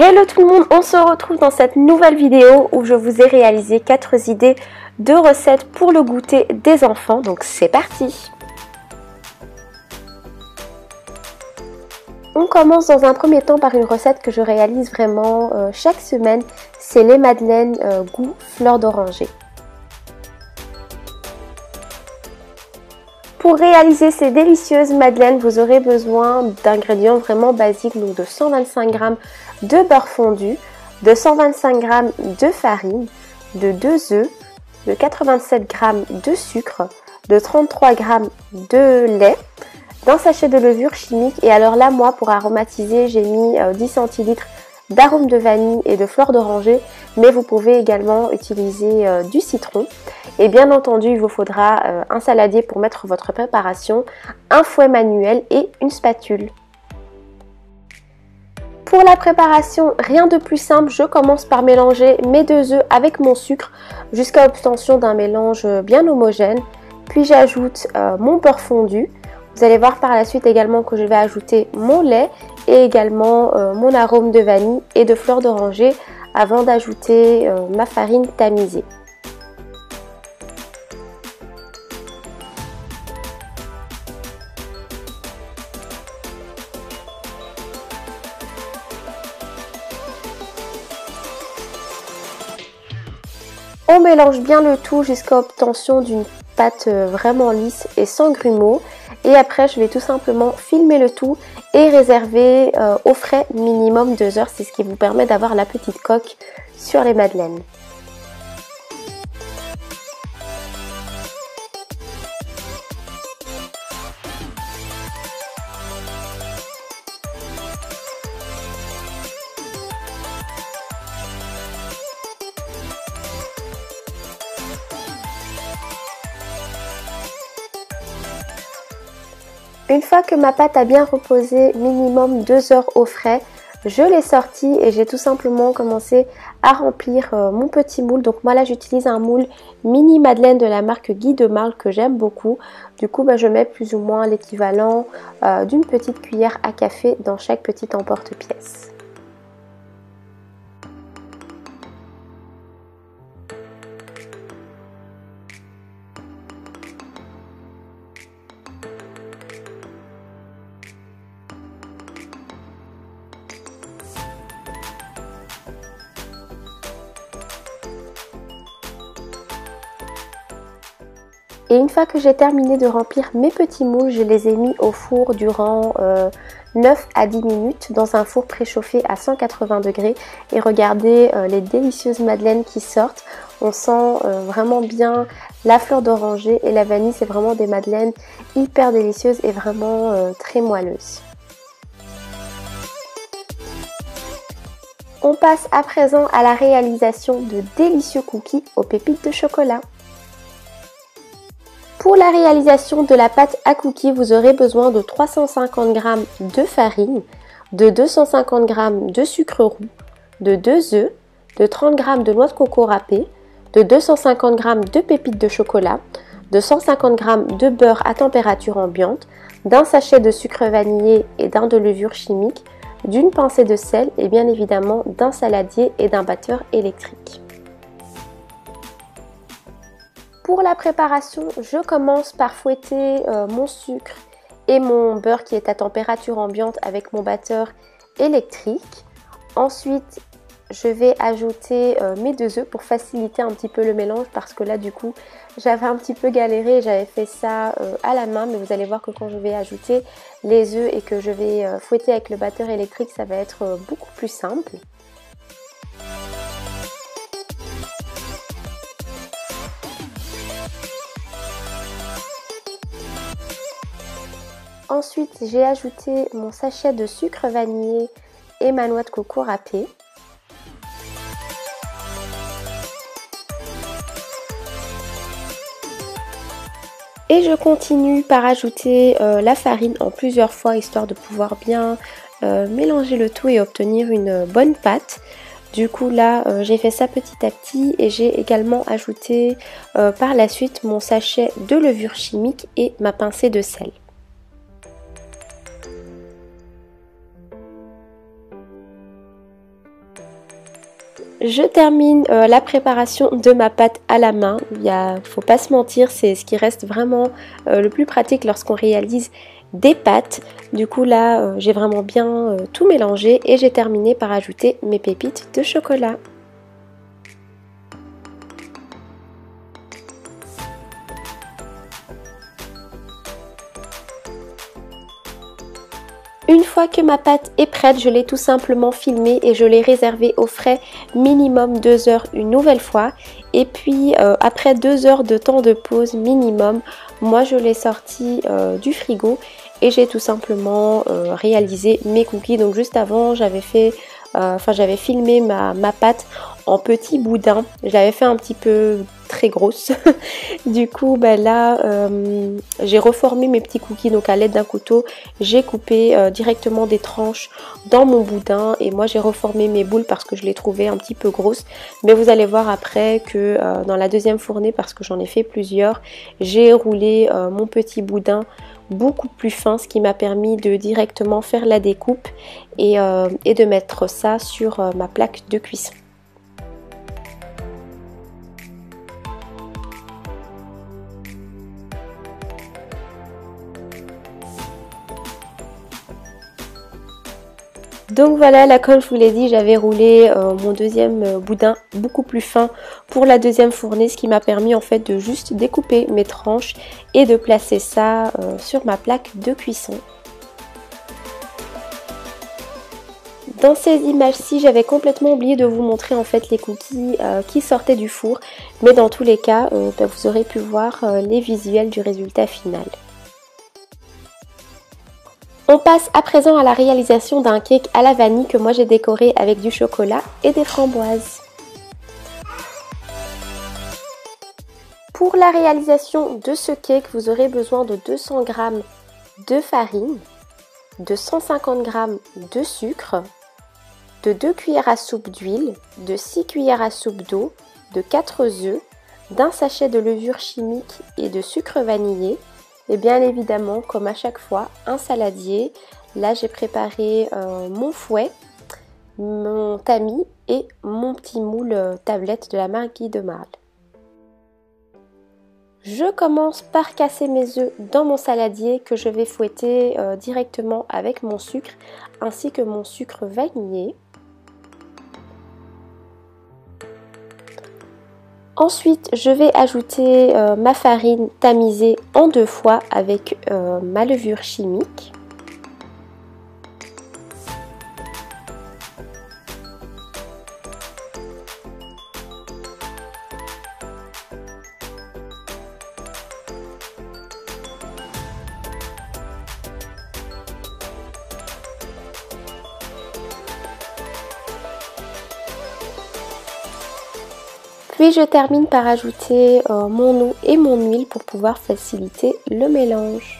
Hello tout le monde, on se retrouve dans cette nouvelle vidéo où je vous ai réalisé 4 idées de recettes pour le goûter des enfants, donc c'est parti. On commence dans un premier temps par une recette que je réalise vraiment chaque semaine, c'est les madeleines goût fleur d'oranger. Pour réaliser ces délicieuses madeleines, vous aurez besoin d'ingrédients vraiment basiques, donc de 125 g de beurre fondu, de 125 g de farine, de 2 œufs, de 87 g de sucre, de 33 g de lait, d'un sachet de levure chimique. Et alors là, moi, pour aromatiser, j'ai mis 10 centilitres d'arôme de vanille et de fleur d'oranger, mais vous pouvez également utiliser du citron. Et bien entendu, il vous faudra un saladier pour mettre votre préparation, un fouet manuel et une spatule. Pour la préparation, rien de plus simple, je commence par mélanger mes 2 œufs avec mon sucre jusqu'à obtention d'un mélange bien homogène. Puis j'ajoute mon beurre fondu. Vous allez voir par la suite également que je vais ajouter mon lait et également mon arôme de vanille et de fleur d'oranger avant d'ajouter ma farine tamisée. On mélange bien le tout jusqu'à obtention d'une pâte vraiment lisse et sans grumeaux. Et après, je vais tout simplement filmer le tout et réserver au frais minimum 2 heures. C'est ce qui vous permet d'avoir la petite coque sur les madeleines. Une fois que ma pâte a bien reposé minimum 2 heures au frais, je l'ai sortie et j'ai tout simplement commencé à remplir mon petit moule. Donc moi là j'utilise un moule mini madeleine de la marque Guy de Marle que j'aime beaucoup. Du coup je mets plus ou moins l'équivalent d'une petite cuillère à café dans chaque petit emporte-pièce. Et une fois que j'ai terminé de remplir mes petits moules, je les ai mis au four durant 9 à 10 minutes dans un four préchauffé à 180 degrés. Et regardez les délicieuses madeleines qui sortent. On sent vraiment bien la fleur d'oranger et la vanille. C'est vraiment des madeleines hyper délicieuses et vraiment très moelleuses. On passe à présent à la réalisation de délicieux cookies aux pépites de chocolat. Pour la réalisation de la pâte à cookies, vous aurez besoin de 350 g de farine, de 250 g de sucre roux, de 2 œufs, de 30 g de noix de coco râpée, de 250 g de pépites de chocolat, de 150 g de beurre à température ambiante, d'un sachet de sucre vanillé et d'un de levure chimique, d'une pincée de sel et bien évidemment d'un saladier et d'un batteur électrique. Pour la préparation, je commence par fouetter mon sucre et mon beurre qui est à température ambiante avec mon batteur électrique. Ensuite, je vais ajouter mes 2 œufs pour faciliter un petit peu le mélange parce que là du coup j'avais un petit peu galéré et j'avais fait ça à la main, mais vous allez voir que quand je vais ajouter les œufs et que je vais fouetter avec le batteur électrique, ça va être beaucoup plus simple. Ensuite, j'ai ajouté mon sachet de sucre vanillé et ma noix de coco râpée. Et je continue par ajouter la farine en plusieurs fois, histoire de pouvoir bien mélanger le tout et obtenir une bonne pâte. Du coup là j'ai fait ça petit à petit et j'ai également ajouté par la suite mon sachet de levure chimique et ma pincée de sel. Je termine la préparation de ma pâte à la main. Faut pas se mentir, c'est ce qui reste vraiment le plus pratique lorsqu'on réalise des pâtes. Du coup là, j'ai vraiment bien tout mélangé et j'ai terminé par ajouter mes pépites de chocolat. Une fois que ma pâte est prête, je l'ai tout simplement filmée et je l'ai réservée au frais minimum 2 heures une nouvelle fois. Et puis après 2 heures de temps de pause minimum, moi je l'ai sortie du frigo et j'ai tout simplement réalisé mes cookies. Donc juste avant, j'avais filmé ma pâte en petits boudins. Je l'avais fait un petit peu très grosse. Du coup, là, j'ai reformé mes petits cookies donc à l'aide d'un couteau. J'ai coupé directement des tranches dans mon boudin et moi j'ai reformé mes boules parce que je les trouvais un petit peu grosses. Mais vous allez voir après que dans la deuxième fournée, parce que j'en ai fait plusieurs, j'ai roulé mon petit boudin beaucoup plus fin, ce qui m'a permis de directement faire la découpe et de mettre ça sur ma plaque de cuisson. Donc voilà, là comme je vous l'ai dit, j'avais roulé mon deuxième boudin beaucoup plus fin pour la deuxième fournée, ce qui m'a permis en fait de juste découper mes tranches et de placer ça sur ma plaque de cuisson. Dans ces images-ci, j'avais complètement oublié de vous montrer en fait les cookies qui sortaient du four, mais dans tous les cas, vous aurez pu voir les visuels du résultat final. On passe à présent à la réalisation d'un cake à la vanille que moi j'ai décoré avec du chocolat et des framboises. Pour la réalisation de ce cake, vous aurez besoin de 200 g de farine, de 150 g de sucre, de 2 cuillères à soupe d'huile, de 6 cuillères à soupe d'eau, de 4 œufs, d'un sachet de levure chimique et de sucre vanillé. Et bien évidemment, comme à chaque fois, un saladier. Là, j'ai préparé mon fouet, mon tamis et mon petit moule tablette de la marque Guy de Marle. Je commence par casser mes œufs dans mon saladier que je vais fouetter directement avec mon sucre ainsi que mon sucre vanillé. Ensuite, je vais ajouter ma farine tamisée en 2 fois avec ma levure chimique. Puis je termine par ajouter mon eau et mon huile pour pouvoir faciliter le mélange.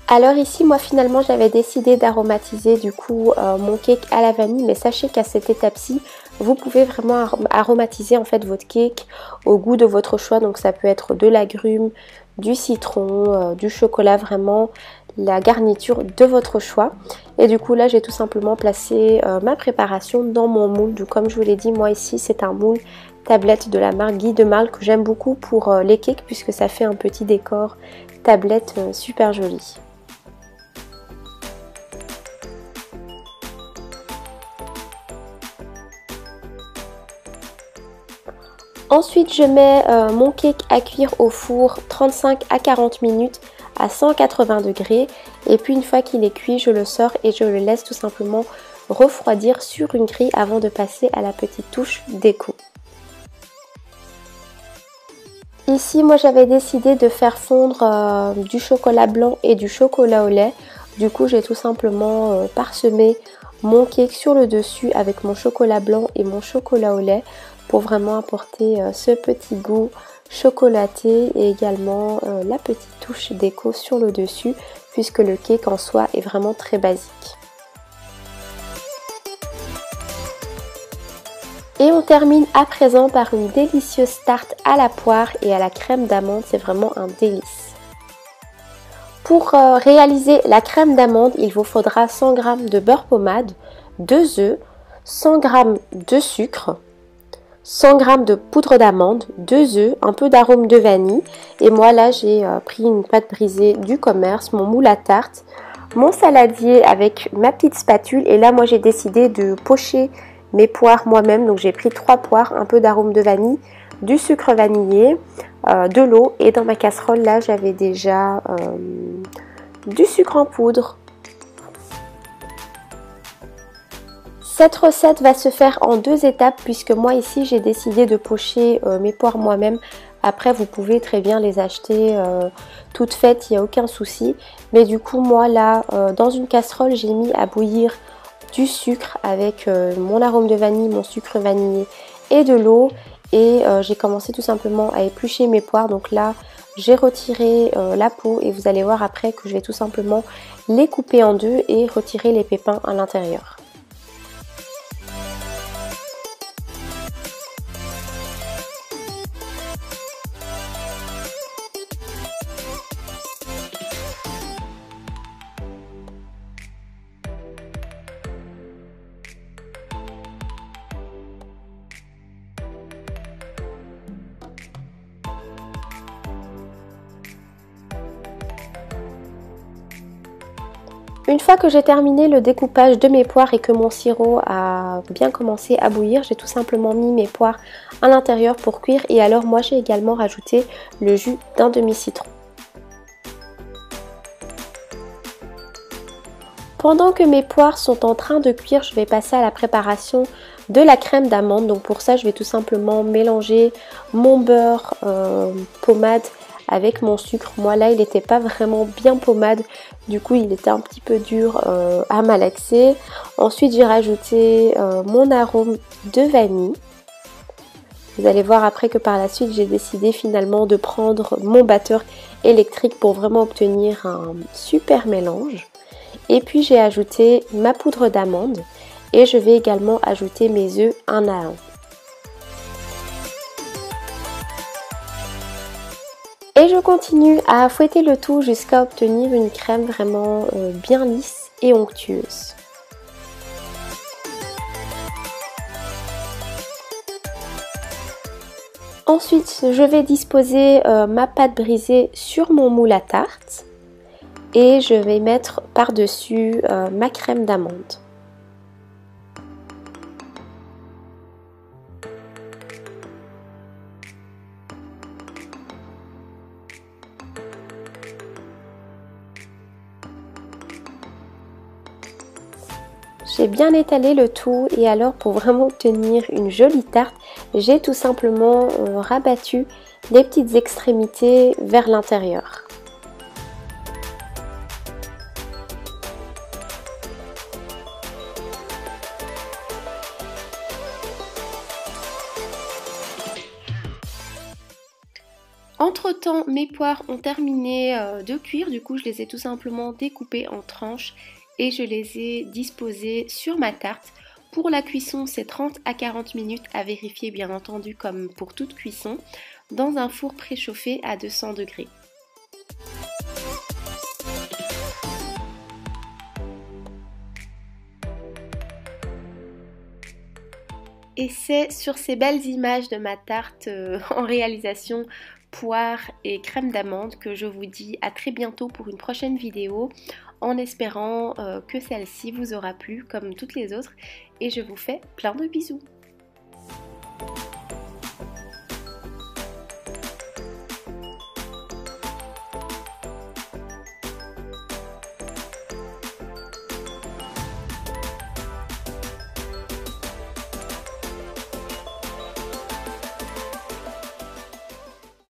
Alors ici, moi finalement j'avais décidé d'aromatiser du coup mon cake à la vanille, mais sachez qu'à cette étape-ci, vous pouvez vraiment aromatiser en fait votre cake au goût de votre choix. Donc ça peut être de l'agrumes, du citron, du chocolat, vraiment la garniture de votre choix. Et du coup là j'ai tout simplement placé ma préparation dans mon moule. Donc comme je vous l'ai dit, moi ici c'est un moule tablette de la marque Guy de Marle que j'aime beaucoup pour les cakes puisque ça fait un petit décor tablette super joli. Ensuite, je mets mon cake à cuire au four 35 à 40 minutes à 180 degrés. Et puis une fois qu'il est cuit, je le sors et je le laisse tout simplement refroidir sur une grille avant de passer à la petite touche déco. Ici, moi j'avais décidé de faire fondre du chocolat blanc et du chocolat au lait. Du coup, j'ai tout simplement parsemé mon cake sur le dessus avec mon chocolat blanc et mon chocolat au lait pour vraiment apporter ce petit goût chocolaté et également la petite touche déco sur le dessus puisque le cake en soi est vraiment très basique. Et on termine à présent par une délicieuse tarte à la poire et à la crème d'amande, c'est vraiment un délice. Pour réaliser la crème d'amande, il vous faudra 100 g de beurre pommade, 2 œufs, 100 g de sucre, 100 g de poudre d'amande, 2 œufs, un peu d'arôme de vanille. Et moi là j'ai pris une pâte brisée du commerce, mon moule à tarte, mon saladier avec ma petite spatule. Et là moi j'ai décidé de pocher mes poires moi-même. Donc j'ai pris 3 poires, un peu d'arôme de vanille, du sucre vanillé, de l'eau. Et dans ma casserole là j'avais déjà du sucre en poudre. Cette recette va se faire en 2 étapes puisque moi ici j'ai décidé de pocher mes poires moi-même. Après vous pouvez très bien les acheter toutes faites, il n'y a aucun souci. Mais du coup moi là dans une casserole j'ai mis à bouillir du sucre avec mon arôme de vanille, mon sucre vanillé et de l'eau. Et j'ai commencé tout simplement à éplucher mes poires. Donc là j'ai retiré la peau et vous allez voir après que je vais tout simplement les couper en deux et retirer les pépins à l'intérieur. Une fois que j'ai terminé le découpage de mes poires et que mon sirop a bien commencé à bouillir, j'ai tout simplement mis mes poires à l'intérieur pour cuire. Et alors moi j'ai également rajouté le jus d'un demi-citron. Pendant que mes poires sont en train de cuire, je vais passer à la préparation de la crème d'amande. Donc pour ça je vais tout simplement mélanger mon beurre pommade avec mon sucre. Moi là il n'était pas vraiment bien pommade, du coup il était un petit peu dur à malaxer. Ensuite j'ai rajouté mon arôme de vanille. Vous allez voir après que par la suite j'ai décidé finalement de prendre mon batteur électrique pour vraiment obtenir un super mélange. Et puis j'ai ajouté ma poudre d'amande et je vais également ajouter mes œufs un à un. Et je continue à fouetter le tout jusqu'à obtenir une crème vraiment bien lisse et onctueuse. Ensuite, je vais disposer ma pâte brisée sur mon moule à tarte et je vais mettre par-dessus ma crème d'amande. J'ai bien étalé le tout et alors pour vraiment obtenir une jolie tarte, j'ai tout simplement rabattu les petites extrémités vers l'intérieur. Entre-temps, mes poires ont terminé de cuire, du coup je les ai tout simplement découpées en tranches et je les ai disposées sur ma tarte. Pour la cuisson, c'est 30 à 40 minutes à vérifier bien entendu comme pour toute cuisson, dans un four préchauffé à 200 degrés. Et c'est sur ces belles images de ma tarte en réalisation poire et crème d'amande que je vous dis à très bientôt pour une prochaine vidéo, en espérant que celle-ci vous aura plu comme toutes les autres et je vous fais plein de bisous.